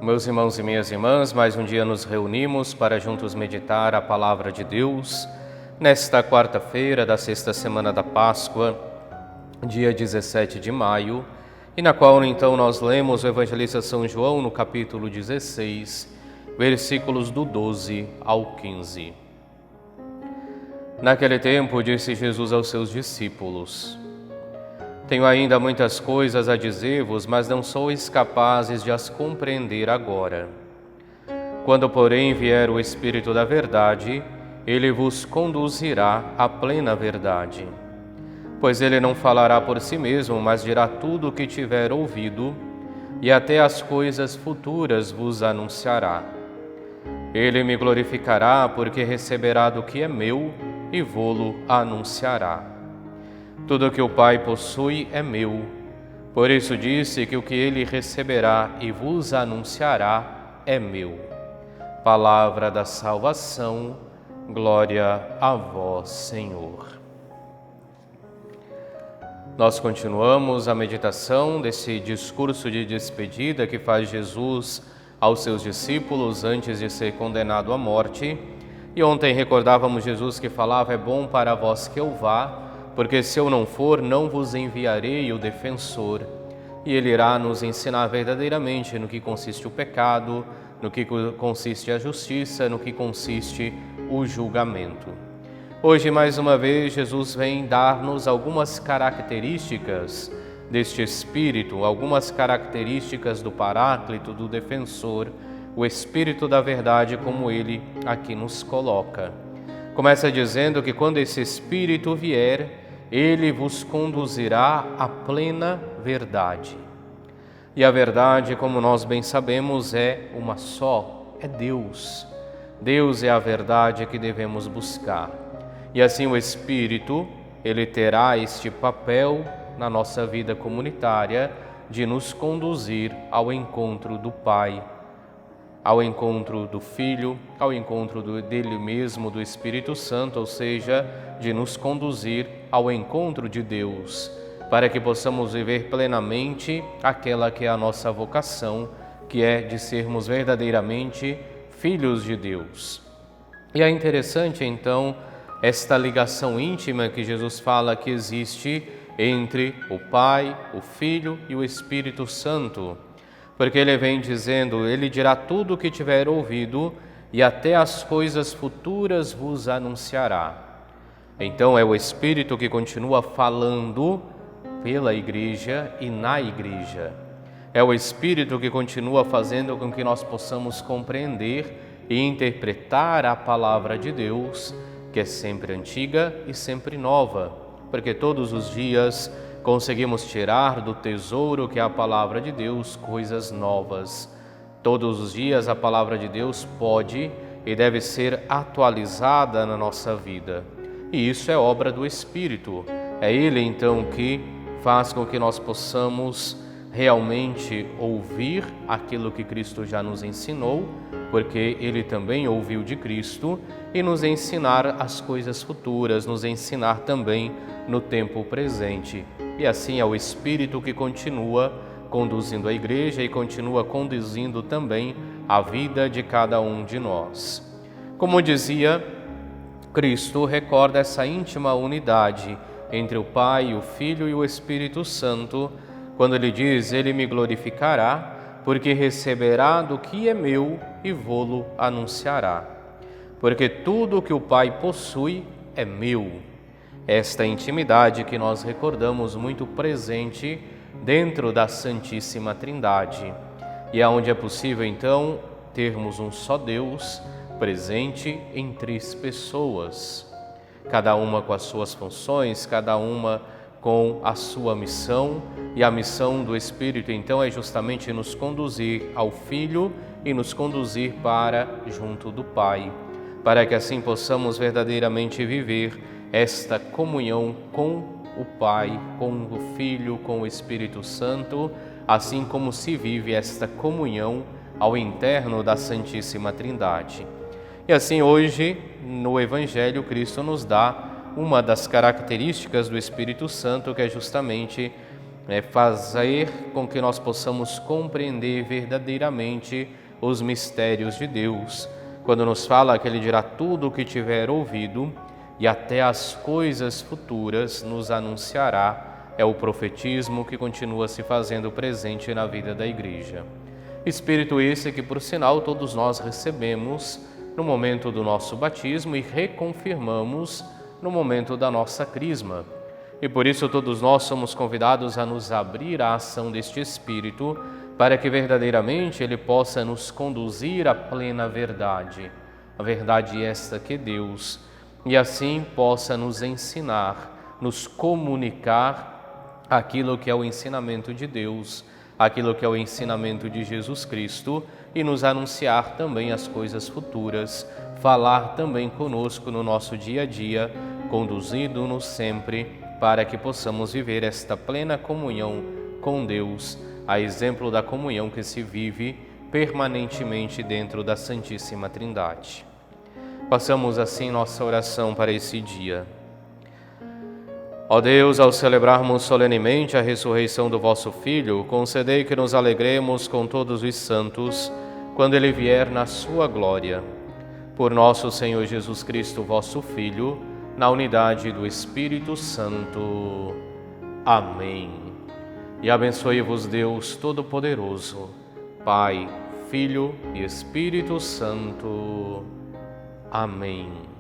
Meus irmãos e minhas irmãs, mais um dia nos reunimos para juntos meditar a Palavra de Deus, nesta quarta-feira da sexta semana da Páscoa, dia 17 de maio, e na qual então nós lemos o Evangelista São João no capítulo 16, versículos do 12 ao 15. Naquele tempo disse Jesus aos seus discípulos: Tenho ainda muitas coisas a dizer-vos, mas não sois capazes de as compreender agora. Quando, porém, vier o Espírito da Verdade, ele vos conduzirá à plena verdade. Pois ele não falará por si mesmo, mas dirá tudo o que tiver ouvido, e até as coisas futuras vos anunciará. Ele me glorificará, porque receberá do que é meu e vô-lo anunciará. Tudo o que o Pai possui é meu. Por isso disse que o que ele receberá e vos anunciará é meu. Palavra da salvação, glória a vós, Senhor. Nós continuamos a meditação desse discurso de despedida que faz Jesus aos seus discípulos antes de ser condenado à morte. E ontem recordávamos Jesus que falava: é bom para vós que eu vá, porque se eu não for, não vos enviarei o defensor. E ele irá nos ensinar verdadeiramente no que consiste o pecado, no que consiste a justiça, no que consiste o julgamento. Hoje, mais uma vez, Jesus vem dar-nos algumas características deste Espírito, algumas características do Paráclito, do Defensor, o Espírito da Verdade, como ele aqui nos coloca. Começa dizendo que quando esse Espírito vier, ele vos conduzirá à plena verdade. E a verdade, como nós bem sabemos, é uma só, é Deus. Deus é a verdade que devemos buscar. E assim o Espírito, ele terá este papel na nossa vida comunitária de nos conduzir ao encontro do Pai, ao encontro do Filho, ao encontro dele mesmo, do Espírito Santo, ou seja, de nos conduzir ao encontro de Deus, para que possamos viver plenamente aquela que é a nossa vocação, que é de sermos verdadeiramente filhos de Deus. E é interessante, então, esta ligação íntima que Jesus fala que existe entre o Pai, o Filho e o Espírito Santo, porque ele vem dizendo: ele dirá tudo o que tiver ouvido e até as coisas futuras vos anunciará. Então é o Espírito que continua falando pela Igreja e na Igreja. É o Espírito que continua fazendo com que nós possamos compreender e interpretar a Palavra de Deus, que é sempre antiga e sempre nova, porque todos os dias conseguimos tirar do tesouro que é a Palavra de Deus coisas novas. Todos os dias a Palavra de Deus pode e deve ser atualizada na nossa vida. E isso é obra do Espírito. É Ele então que faz com que nós possamos realmente ouvir aquilo que Cristo já nos ensinou, porque Ele também ouviu de Cristo, e nos ensinar as coisas futuras, nos ensinar também no tempo presente. E assim é o Espírito que continua conduzindo a Igreja e continua conduzindo também a vida de cada um de nós. Como dizia, Cristo recorda essa íntima unidade entre o Pai, o Filho e o Espírito Santo, quando ele diz: ele me glorificará, porque receberá do que é meu e vô-lo anunciará. Porque tudo o que o Pai possui é meu. Esta intimidade que nós recordamos muito presente dentro da Santíssima Trindade. E aonde é possível, então, termos um só Deus presente em três pessoas, cada uma com as suas funções, cada uma com a sua missão, e a missão do Espírito, então, é justamente nos conduzir ao Filho e nos conduzir para junto do Pai, para que assim possamos verdadeiramente viver esta comunhão com o Pai, com o Filho, com o Espírito Santo, assim como se vive esta comunhão ao interno da Santíssima Trindade. E assim hoje, no Evangelho, Cristo nos dá uma das características do Espírito Santo, que é justamente fazer com que nós possamos compreender verdadeiramente os mistérios de Deus. Quando nos fala que Ele dirá tudo o que tiver ouvido e até as coisas futuras nos anunciará, é o profetismo que continua se fazendo presente na vida da Igreja. Espírito esse que, por sinal, todos nós recebemos no momento do nosso batismo e reconfirmamos no momento da nossa crisma. E por isso todos nós somos convidados a nos abrir à ação deste Espírito, para que verdadeiramente Ele possa nos conduzir à plena verdade, a verdade esta que é Deus, e assim possa nos ensinar, nos comunicar aquilo que é o ensinamento de Deus, aquilo que é o ensinamento de Jesus Cristo, e nos anunciar também as coisas futuras, falar também conosco no nosso dia a dia, conduzindo-nos sempre para que possamos viver esta plena comunhão com Deus, a exemplo da comunhão que se vive permanentemente dentro da Santíssima Trindade. Passamos assim nossa oração para esse dia. Ó Deus, ao celebrarmos solenemente a ressurreição do vosso Filho, concedei que nos alegremos com todos os santos, quando Ele vier na sua glória. Por nosso Senhor Jesus Cristo, vosso Filho, na unidade do Espírito Santo. Amém. E abençoe-vos Deus Todo-Poderoso, Pai, Filho e Espírito Santo. Amém.